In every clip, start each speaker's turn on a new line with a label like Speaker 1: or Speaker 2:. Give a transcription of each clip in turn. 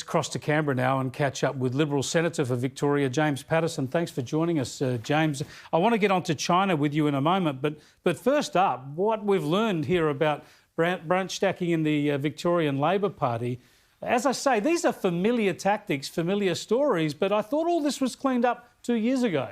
Speaker 1: cross to Canberra now and catch up with Liberal Senator for Victoria, James Paterson. Thanks for joining us, James. I want to get on to China with you in a moment, but first up, what we've learned here about branch stacking in the Victorian Labor Party. As I say, these are familiar tactics, familiar stories, but I thought all this was cleaned up 2 years ago.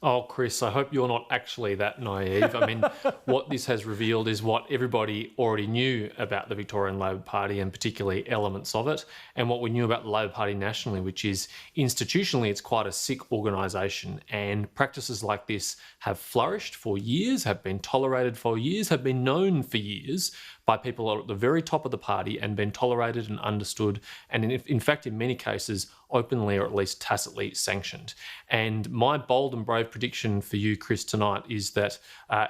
Speaker 2: Oh, Chris, I hope you're not actually that naive. I mean, what this has revealed is what everybody already knew about the Victorian Labor Party and particularly elements of it, and what we knew about the Labor Party nationally, which is institutionally it's quite a sick organisation, and practices like this have flourished for years, have been tolerated for years, have been known for years by people at the very top of the party and been tolerated and understood, and in fact, in many cases, openly or at least tacitly sanctioned. And my bold and brave prediction for you, Chris, tonight is that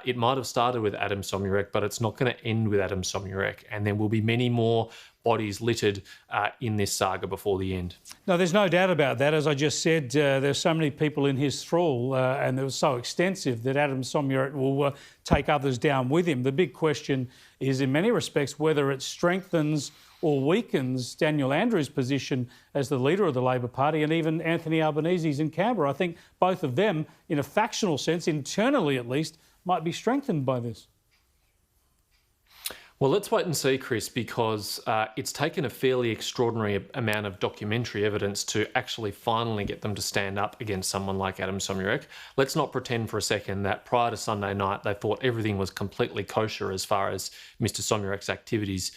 Speaker 2: it might have started with Adem Somyurek, but it's not going to end with Adem Somyurek, and there will be many more bodies littered in this saga before the end.
Speaker 1: No, there's no doubt about that. As I just said, there's so many people in his thrall and it was so extensive that Adem Somyurek will take others down with him. The big question is, in many respects, whether it strengthens or weakens Daniel Andrews' position as the leader of the Labor Party, and even Anthony Albanese's in Canberra. I think both of them, in a factional sense, internally at least, might be strengthened by this.
Speaker 2: Well, let's wait and see, Chris, because it's taken a fairly extraordinary amount of documentary evidence to actually finally get them to stand up against someone like Adem Somyurek. Let's not pretend for a second that prior to Sunday night they thought everything was completely kosher as far as Mr Somyurek's activities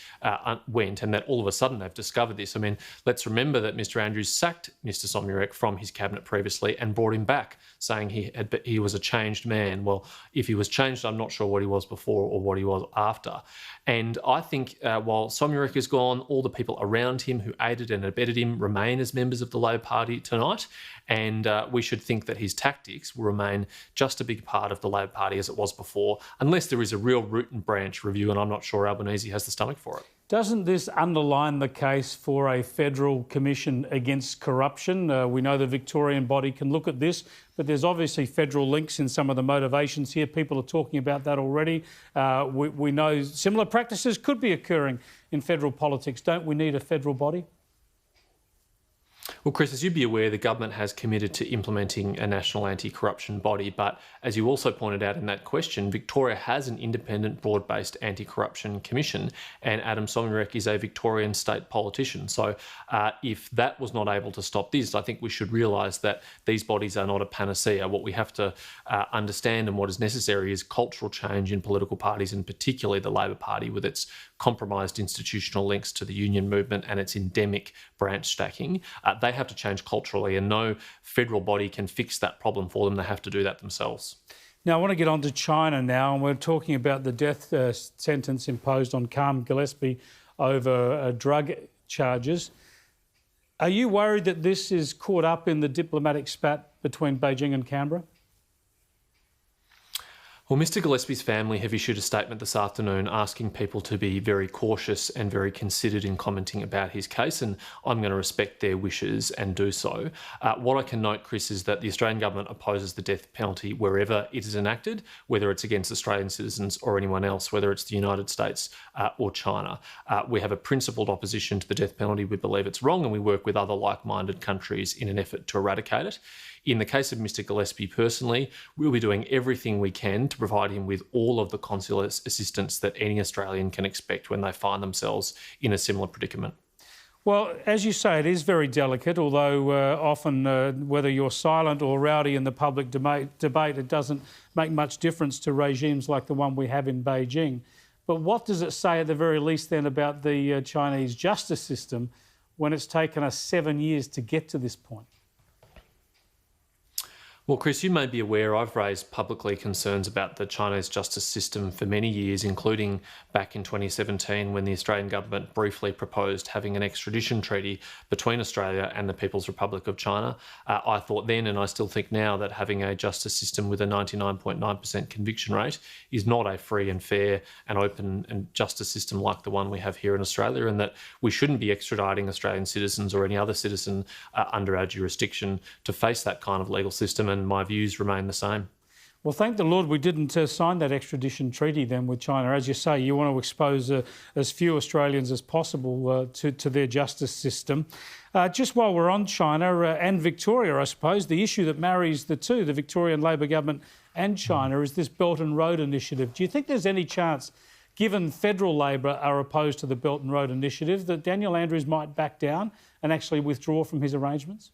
Speaker 2: went, and that all of a sudden they've discovered this. I mean, let's remember that Mr Andrews sacked Mr Somyurek from his cabinet previously and brought him back, saying he was a changed man. Well, if he was changed, I'm not sure what he was before or what he was after. And I think while Somyurek is gone, all the people around him who aided and abetted him remain as members of the Labor Party tonight. And we should think that his tactics will remain just a big part of the Labor Party as it was before, unless there is a real root and branch review, and I'm not sure Albanese has the stomach for it.
Speaker 1: Doesn't this underline the case for a federal commission against corruption? We know the Victorian body can look at this, but there's obviously federal links in some of the motivations here. People are talking about that already. We know similar practices could be occurring in federal politics. Don't we need a federal body?
Speaker 2: Well, Chris, as you'd be aware, the government has committed to implementing a national anti-corruption body, but as you also pointed out in that question, Victoria has an independent, broad-based anti-corruption commission, and Adem Somyurek is a Victorian state politician. So if that was not able to stop this, I think we should realise that these bodies are not a panacea. What we have to understand and what is necessary is cultural change in political parties, and particularly the Labor Party with its compromised institutional links to the union movement and its endemic branch stacking. They have to change culturally, and no federal body can fix that problem for them. They have to do that themselves.
Speaker 1: Now, I want to get on to China now, and we're talking about the death sentence imposed on Carm Gillespie over drug charges. Are you worried that this is caught up in the diplomatic spat between Beijing and Canberra?
Speaker 2: Well, Mr Gillespie's family have issued a statement this afternoon asking people to be very cautious and very considered in commenting about his case, and I'm going to respect their wishes and do so. What I can note, Chris, is that the Australian government opposes the death penalty wherever it is enacted, whether it's against Australian citizens or anyone else, whether it's the United States or China. We have a principled opposition to the death penalty. We believe it's wrong, and we work with other like-minded countries in an effort to eradicate it. In the case of Mr Gillespie personally, we'll be doing everything we can to provide him with all of the consular assistance that any Australian can expect when they find themselves in a similar predicament.
Speaker 1: Well, as you say, it is very delicate, although often whether you're silent or rowdy in the public debate, it doesn't make much difference to regimes like the one we have in Beijing. But what does it say at the very least then about the Chinese justice system when it's taken us 7 years to get to this point?
Speaker 2: Well, Chris, you may be aware I've raised publicly concerns about the Chinese justice system for many years, including back in 2017 when the Australian government briefly proposed having an extradition treaty between Australia and the People's Republic of China. I thought then, and I still think now, that having a justice system with a 99.9% conviction rate is not a free and fair and open and justice system like the one we have here in Australia, and that we shouldn't be extraditing Australian citizens or any other citizen under our jurisdiction to face that kind of legal system. And my views remain the same.
Speaker 1: Well, thank the Lord we didn't sign that extradition treaty then with China. As you say, you want to expose as few Australians as possible to their justice system. Just while we're on China and Victoria, I suppose, the issue that marries the two, the Victorian Labor government and China, is this Belt and Road Initiative. Do you think there's any chance, given federal Labor are opposed to the Belt and Road Initiative, that Daniel Andrews might back down and actually withdraw from his arrangements?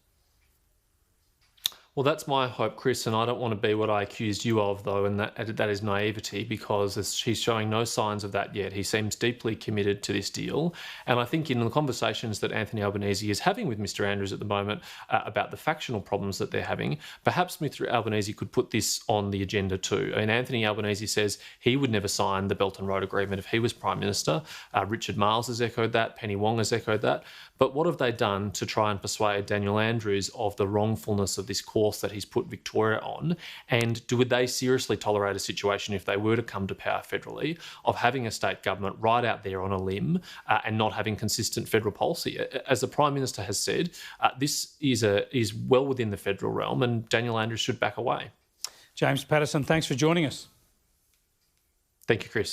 Speaker 2: Well, that's my hope, Chris, and I don't want to be what I accused you of, though, and that is naivety, because he's showing no signs of that yet. He seems deeply committed to this deal, and I think in the conversations that Anthony Albanese is having with Mr Andrews at the moment about the factional problems that they're having, perhaps Mr Albanese could put this on the agenda too. I mean, Anthony Albanese says he would never sign the Belt and Road Agreement if he was Prime Minister. Richard Marles has echoed that, Penny Wong has echoed that. But what have they done to try and persuade Daniel Andrews of the wrongfulness of this course that he's put Victoria on? And would they seriously tolerate a situation, if they were to come to power federally, of having a state government right out there on a limb and not having consistent federal policy? As the Prime Minister has said, this is well within the federal realm, and Daniel Andrews should back away.
Speaker 1: James Paterson, thanks for joining us.
Speaker 2: Thank you, Chris.